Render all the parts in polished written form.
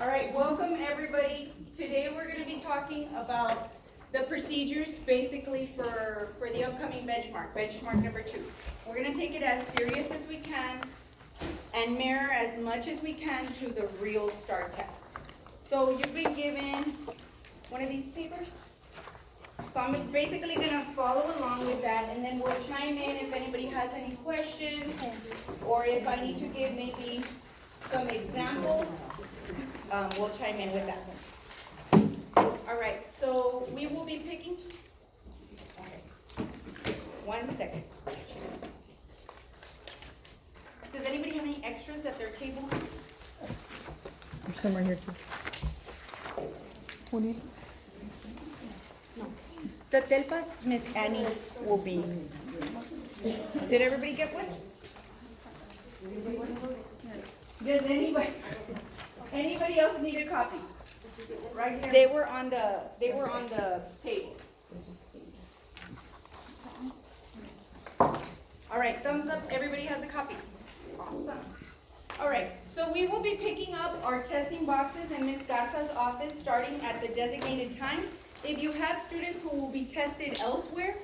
All right, welcome everybody. Today we're going to be talking about the procedures basically for the upcoming benchmark number 2. We're going to take it as serious as we can and mirror as much as we can to the real STAR test. So you've been given one of these papers. So I'm basically going to follow along with that, and then we'll chime in if anybody has any questions, or if I need to give maybe some examples, we'll chime in with that. All right, so we will be picking, okay, 1 second. Does anybody have any extras at their table? There's some right here too. What do you? The telpas, Miss Annie will be. Did everybody get one? Does anybody else need a copy? Right here. They were on the tables. All right, thumbs up. Everybody has a copy. Awesome. All right, so we will be picking up our testing boxes in Ms. Garza's office starting at the designated time. If you have students who will be tested elsewhere,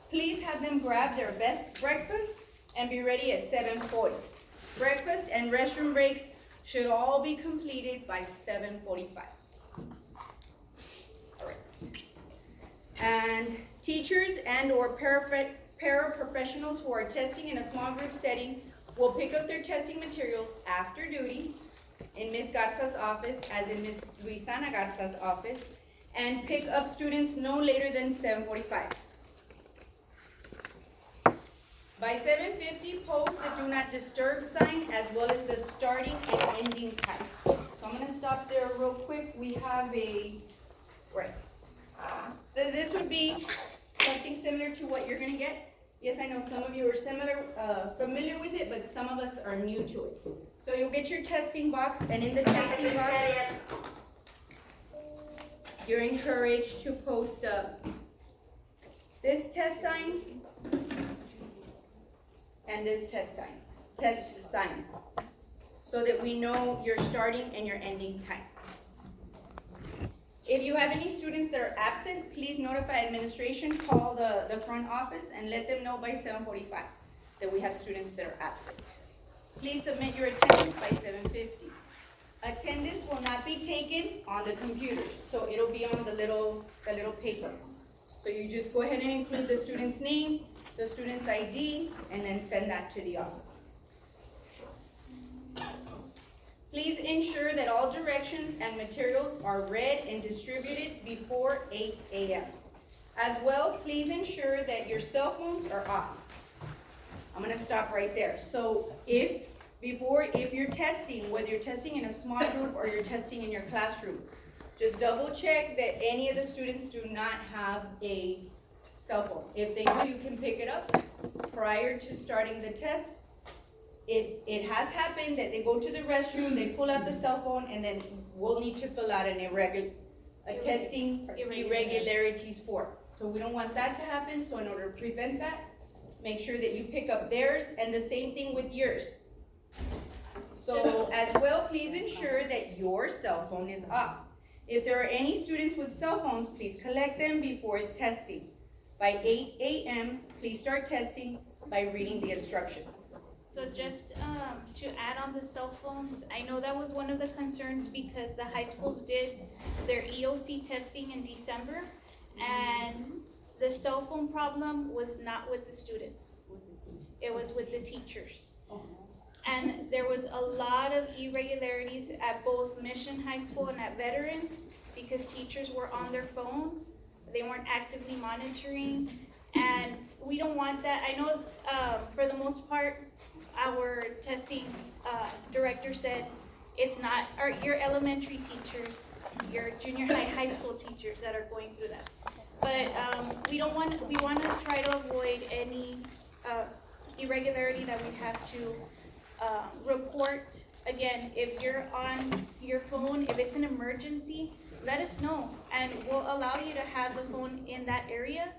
please have them grab their best breakfast and be ready at 7:40. Breakfast and restroom breaks should all be completed by 7:45. All right. And teachers and/or paraprofessionals who are testing in a small group setting will pick up their testing materials after duty in Ms. Garza's office, as in Ms. Luisana Garza's office, and pick up students no later than 7:45. By 7:50, post the do not disturb sign as well as the starting and ending time. So I'm gonna stop there real quick. We have right. So this would be something similar to what you're gonna get. Yes, I know some of you are familiar with it, but some of us are new to it. So you'll get your testing box, and in the testing box, you're encouraged to post this test sign and this test sign, so that we know your starting and your ending time. If you have any students that are absent, please notify administration, call the front office, and let them know by 7:45 that we have students that are absent. Please submit your attendance by 7:50. Attendance will not be taken on the computers, so it'll be on the little paper. So you just go ahead and include the student's name, the student's ID, and then send that to the office. Please ensure that all directions and materials are read and distributed before 8 a.m. As well, please ensure that your cell phones are off. I'm gonna stop right there. So if you're testing, whether you're testing in a small group or you're testing in your classroom, just double check that any of the students do not have a cell phone. If they do, you can pick it up prior to starting the test. It has happened that they go to the restroom, they pull out the cell phone, and then we'll need to fill out a testing irregularities form. So we don't want that to happen, so in order to prevent that, make sure that you pick up theirs, and the same thing with yours. So as well, please ensure that your cell phone is off. If there are any students with cell phones, please collect them before testing. By 8 a.m., please start testing by reading the instructions. So just to add on the cell phones, I know that was one of the concerns because the high schools did their EOC testing in December, and the cell phone problem was not with the students. It was with the teachers. And there was a lot of irregularities at both Mission High School and at Veterans because teachers were on their phone. They weren't actively monitoring, and we don't want that. I know for the most part, our testing director said it's not your elementary teachers, your junior high school teachers that are going through that. But we want to try to avoid any irregularity that we have to report. Again, if you're on your phone, if it's an emergency, let us know, and we'll allow you to have the phone in that area,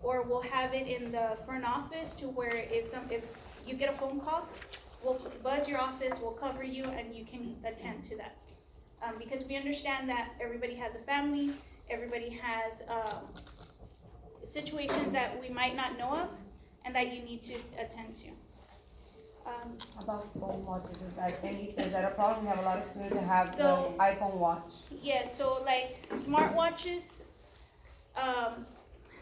or we'll have it in the front office to where if you get a phone call, we'll buzz your office, we'll cover you, and you can attend to that. because we understand that everybody has a family, everybody has, situations that we might not know of and that you need to attend to. About phone watches, is that a problem? We have a lot of students that have the So- iPhone watch. Yeah, so like smartwatches,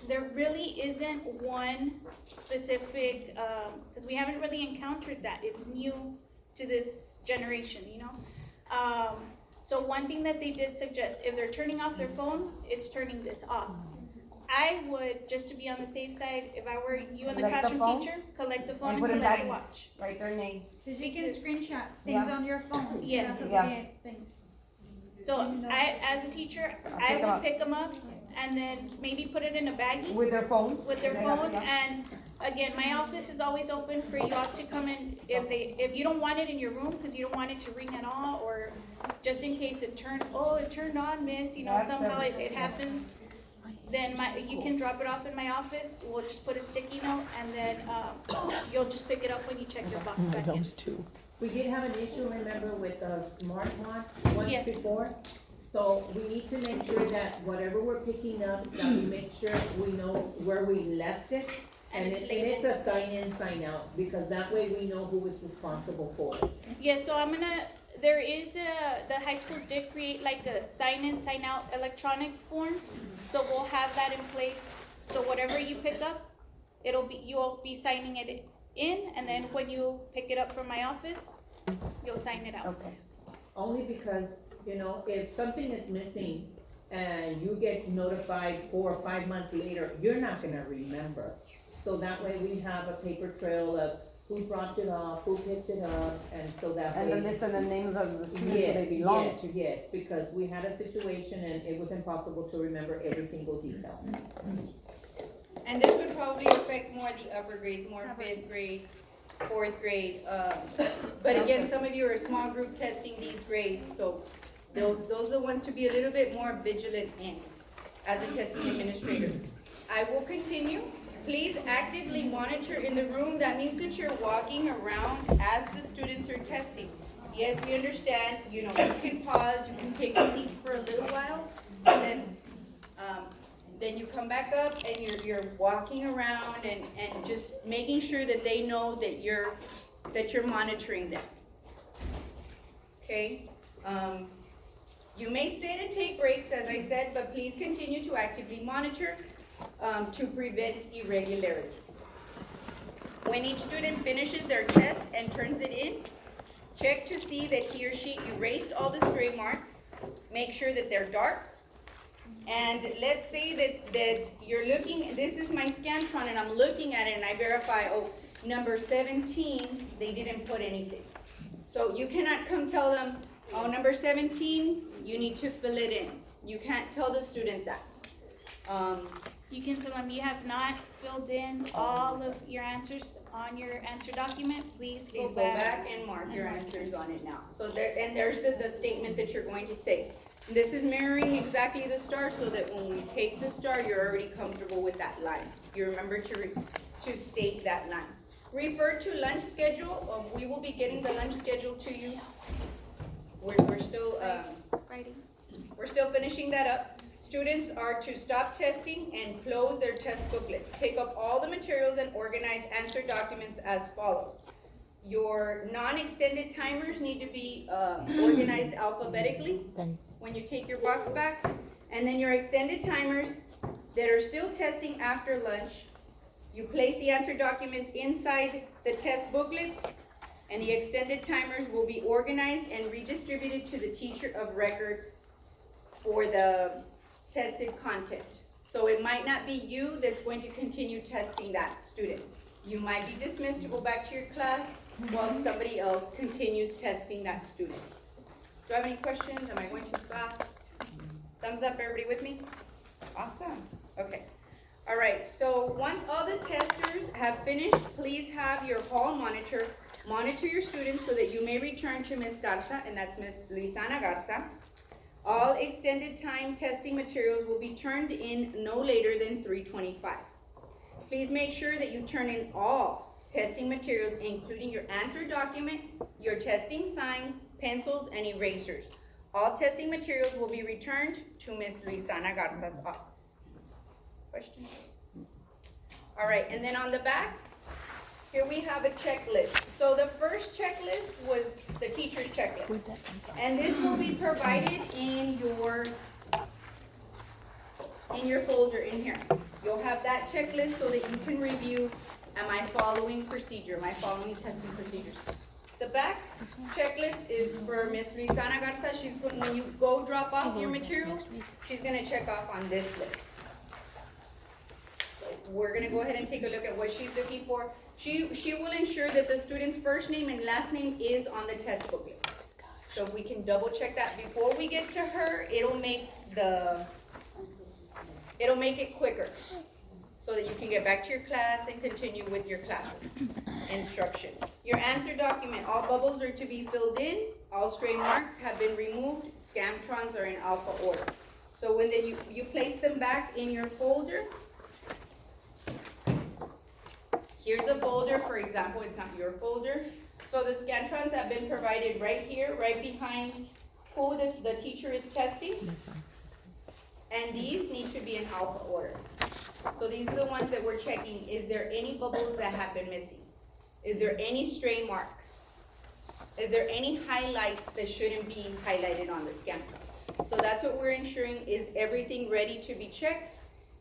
there really isn't one specific, because we haven't really encountered that. It's new to this generation, you know? So one thing that they did suggest, if they're turning off their phone, it's turning this off. I would, just to be on the safe side, if I were you and the Collect the classroom phone? teacher, collect the phone And and put in collect the bags, watch. write their names. Cause you can screenshot Yeah. things on your phone. Yes. That's Yeah. how you get things. So I, as a teacher, I Pick 'em would up. pick them up and then maybe put it in a baggie With their phone? with their They have phone. to, yeah. And again, my office is always open for y'all to come in if you don't want it in your room because you don't want it to ring at all, or just in case it turned on, miss, you know, That's somehow a- it happens. Then you can drop it off in my office. We'll just put a sticky note and then, you'll just pick it up when you check your box back in. We did have an issue, remember, with the smartwatch once Yes. before? So we need to make sure that whatever we're picking up, that we make sure we know where we left it. And And it's it's a sign in, sign out, because that way we know who is responsible for it. Yeah, so the high schools did create like a sign in, sign out electronic form. So we'll have that in place. So whatever you pick up, you'll be signing it in, and then when you pick it up from my office, you'll sign it out. Okay. Only because, you know, if something is missing and you get notified 4 or 5 months later, you're not gonna remember. So that way we have a paper trail of who dropped it off, who picked it up, and so that way. And the list and the names of the students that Yes, they belong yes, to. yes, because we had a situation and it was impossible to remember every single detail. And this would probably affect more the upper grades, more fifth grade, fourth grade. But again, some of you are small group testing these grades, so those are the ones to be a little bit more vigilant in as a testing administrator. I will continue. Please actively monitor in the room. That means that you're walking around as the students are testing. Yes, we understand, you know, you can pause, you can take a seat for a little while, and then you come back up and you're walking around and just making sure that they know that you're monitoring them. Okay? You may sit and take breaks, as I said, but please continue to actively monitor to prevent irregularities. When each student finishes their test and turns it in, check to see that he or she erased all the stray marks. Make sure that they're dark. And let's say that you're looking, this is my Scantron, and I'm looking at it and I verify, number 17, they didn't put anything. So you cannot come tell them, number 17, you need to fill it in. You can't tell the student that. You can tell them you have not filled in all of your answers on your answer document. Please Please go back and mark your answers on it now. So there's the statement that you're going to say. This is mirroring exactly the star, so that when we take the star, you're already comfortable with that line. You remember to state that line. Refer to lunch schedule. We will be getting the lunch schedule to you. We're still writing. we're still finishing that up. Students are to stop testing and close their test booklets. Pick up all the materials and organize answer documents as follows. Your non-extended timers need to be organized alphabetically when you take your box back. And then your extended timers that are still testing after lunch, you place the answer documents inside the test booklets, and the extended timers will be organized and redistributed to the teacher of record for the tested content. So it might not be you that's going to continue testing that student. You might be dismissed to go back to your class while somebody else continues testing that student. Do I have any questions? Am I going too fast? Thumbs up, everybody with me? Awesome. Okay. All right, so once all the testers have finished, please have your hall monitor monitor your students so that you may return to Ms. Garza, and that's Ms. Luisana Garza. All extended time testing materials will be turned in no later than 3:25. Please make sure that you turn in all testing materials, including your answer document, your testing signs, pencils, and erasers. All testing materials will be returned to Ms. Luisana Garza's office. Questions? All right, and then on the back, here we have a checklist. So the first checklist was the teacher's checklist. And this will be provided in your folder in here. You'll have that checklist so that you can review, am I following procedure, am I following testing procedures? The back checklist is for Ms. Luisana Garza. When you go drop off your materials, she's gonna check off on this list. So we're gonna go ahead and take a look at what she's looking for. She will ensure that the student's first name and last name is on the test booklet. So if we can double check that before we get to her, it'll make it quicker so that you can get back to your class and continue with your classroom instruction. Your answer document, all bubbles are to be filled in, all stray marks have been removed, Scantrons are in alpha order. So when then you place them back in your folder, here's a folder, for example, it's not your folder. So the Scantrons have been provided right here, right behind who the teacher is testing. And these need to be in alpha order. So these are the ones that we're checking. Is there any bubbles that have been missing? Is there any stray marks? Is there any highlights that shouldn't be highlighted on the Scantron? So that's what we're ensuring. Is everything ready to be checked?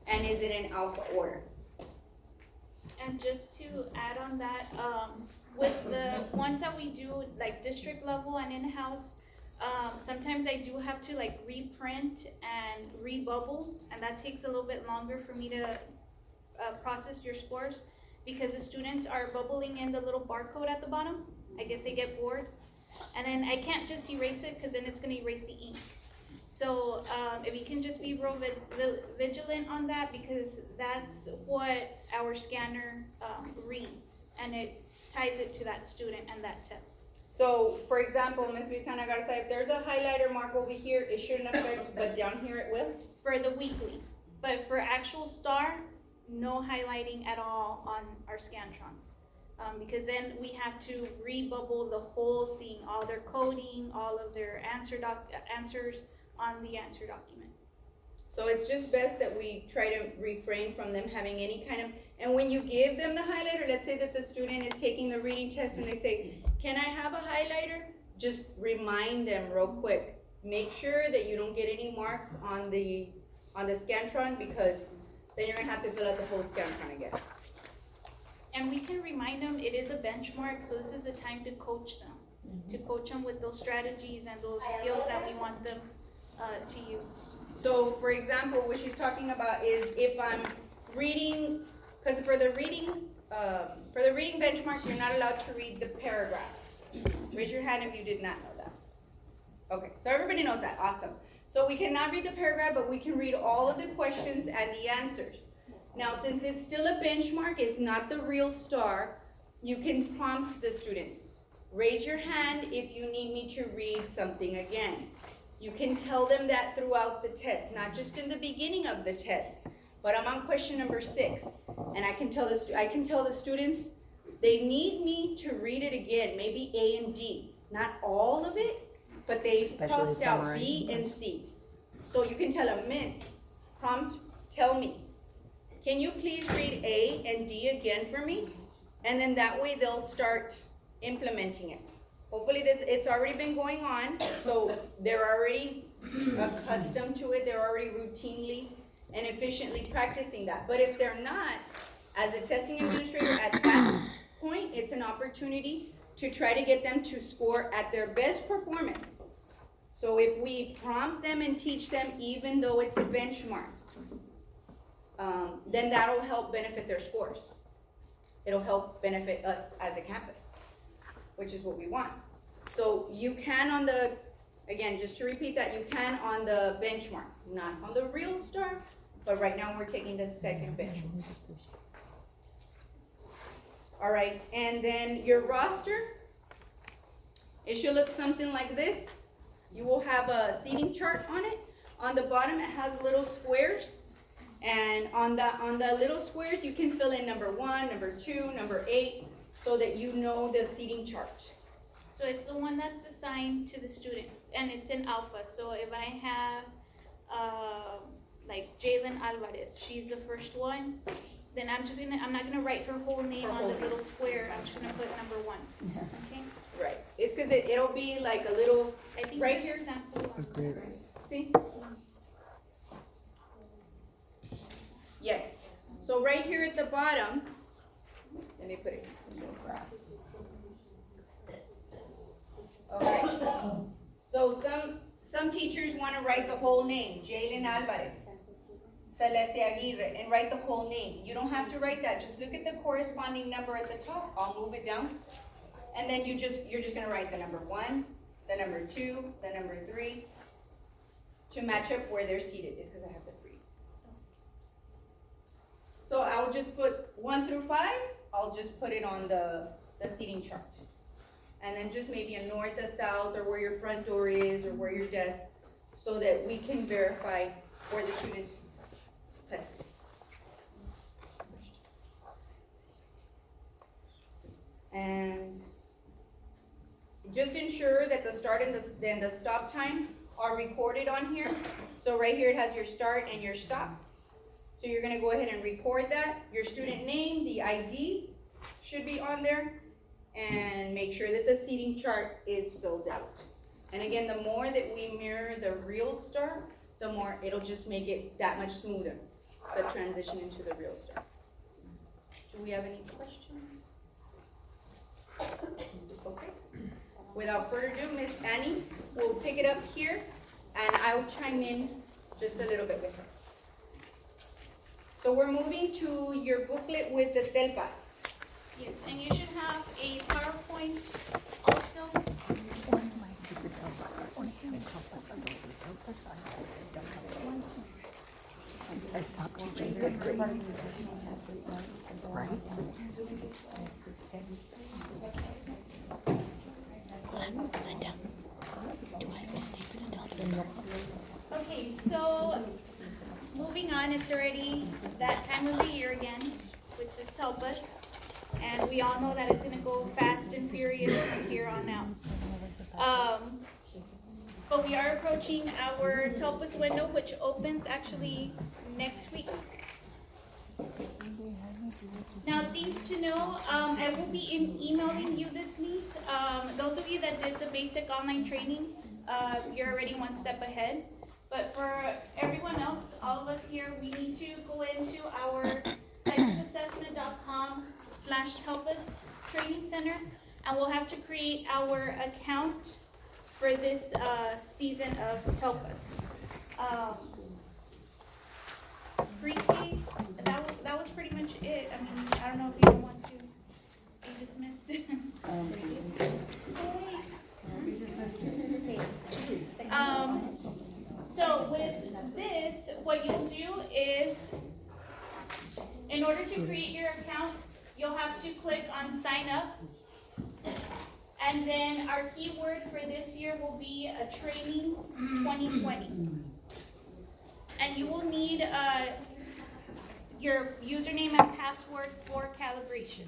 And is it in alpha order? And just to add on that, with the ones that we do, like district level and in-house, sometimes I do have to like reprint and rebubble, and that takes a little bit longer for me to process your scores, because the students are bubbling in the little barcode at the bottom. I guess they get bored, and then I can't just erase it, because then it's gonna erase the ink. So if you can just be real vigilant on that, because that's what our scanner reads, and it ties it to that student and that test. So, for example, Ms. Luisana Garza, if there's a highlighter mark over here, it shouldn't affect, but down here it will? For the weekly, but for actual STAR, no highlighting at all on our Scantrons. Because then we have to rebubble the whole thing, all their coding, all of their answers on the answer document. So it's just best that we try to refrain from them having any kind of, and when you give them the highlighter, let's say that the student is taking the reading test and they say, can I have a highlighter? Just remind them real quick. Make sure that you don't get any marks on the Scantron, because then you're gonna have to fill out the whole Scantron again. And we can remind them it is a benchmark, so this is a time to coach them, to coach them with those strategies and those skills that we want them to use. So, for example, what she's talking about is if I'm reading, because for the reading benchmark, you're not allowed to read the paragraph. Raise your hand if you did not know that. Okay, so everybody knows that, awesome. So we cannot read the paragraph, but we can read all of the questions and the answers. Now, since it's still a benchmark, it's not the real STAR, you can prompt the students. Raise your hand if you need me to read something again. You can tell them that throughout the test, not just in the beginning of the test, but I'm on question number 6, and I can tell the students they need me to read it again, maybe A and D, not all of it, but they crossed out B and C. So you can tell them, Miss, prompt, tell me, can you please read A and D again for me? And then that way they'll start implementing it. Hopefully it's already been going on, so they're already accustomed to it, they're already routinely and efficiently practicing that. But if they're not, as a testing administrator at that point, it's an opportunity to try to get them to score at their best performance. So if we prompt them and teach them, even though it's a benchmark, then that'll help benefit their scores. It'll help benefit us as a campus, which is what we want. So you can on the, again, just to repeat that, you can on the benchmark, not on the real STAR, but right now we're taking the second benchmark. All right, and then your roster, it should look something like this. You will have a seating chart on it. On the bottom, it has little squares. And on the little squares, you can fill in number 1, number 2, number 8, so that you know the seating chart. So it's the one that's assigned to the student, and it's in alpha. So if I have, like Jalen Alvarez, she's the first one, then I'm not gonna write her whole name on the little square, I'm just gonna put number 1, okay? Right, it's because it'll be like a little, I think Right there's a here? sample. see? Yes, so right here at the bottom, let me put it. Okay, so some teachers wanna write the whole name, Jalen Alvarez, Celeste Aguirre, and write the whole name. You don't have to write that, just look at the corresponding number at the top, I'll move it down. And then you're just gonna write the number 1, the number 2, the number 3, to match up where they're seated, is because I have the freeze. So I'll just put 1 through 5, I'll just put it on the seating chart. And then just maybe a north, a south, or where your front door is, or where your desk, so that we can verify where the students tested. And just ensure that the start and the stop time are recorded on here. So right here it has your start and your stop. So you're gonna go ahead and record that. Your student name, the IDs should be on there. And make sure that the seating chart is filled out. And again, the more that we mirror the real star, the more it'll just make it that much smoother, the transition into the real star. Do we have any questions? Okay. Without further ado, Miss Annie will pick it up here, and I'll chime in just a little bit with her. So we're moving to your booklet with the TELPAS. Yes, and you should have a PowerPoint also. Since I stopped teaching 5th grade. Right? Linda, do I have to stay for the television? Okay, so moving on, it's already that time of the year again, which is TELPAS. And we all know that it's gonna go fast and furious from here on out. But we are approaching our TELPAS window, which opens actually next week. Now, things to know, I will be emailing you this week. Those of you that did the basic online training, you're already one step ahead. But for everyone else, all of us here, we need to go into our TexasAssessment.com/TELPAS Training Center, and we'll have to create our account for this season of TELPAS. Pre-K, that was pretty much it. I mean, I don't know if you want to be dismissed. So with this, what you'll do is, in order to create your account, you'll have to click on sign up. And then our keyword for this year will be a training 2020. And you will need your username and password for calibration.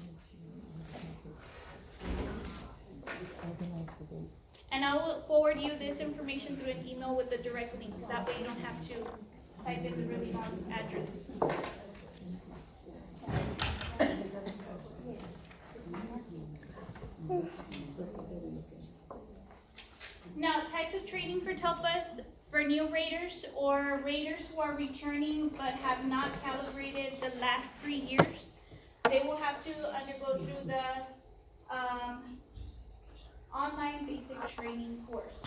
And I will forward you this information through an email with the direct link. That way you don't have to type in the really long address. Now, types of training for TELPAS, for new raters or raters who are returning but have not calibrated the last 3 years, they will have to undergo through the online basic training course.